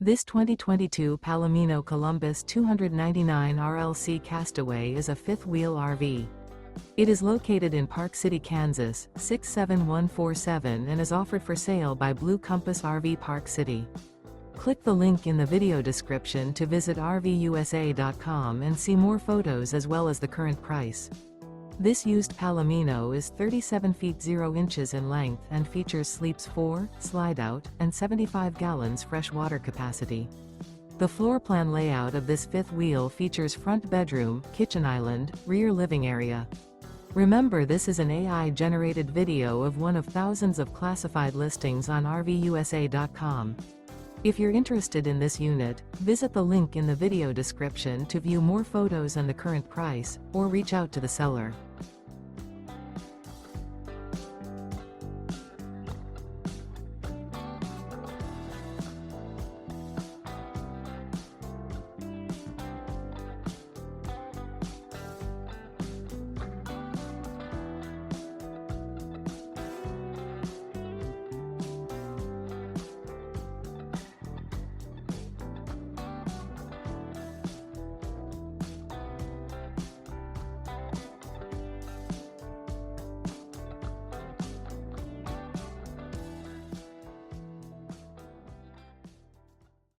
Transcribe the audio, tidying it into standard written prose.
This 2022 Palomino Columbus 299 RLC Castaway is a fifth-wheel RV. It is located in Park City, Kansas, 67147 and is offered for sale by Blue Compass RV Park City. Click the link in the video description to visit RVUSA.com and see more photos as well as the current price. This used Palomino is 37 feet 0 inches in length and features sleeps 4, slide-out, and 75 gallons fresh water capacity. The floor plan layout of this fifth wheel features front bedroom, kitchen island, rear living area. Remember, this is an AI-generated video of one of thousands of classified listings on RVUSA.com. If you're interested in this unit, visit the link in the video description to view more photos and the current price, or reach out to the seller.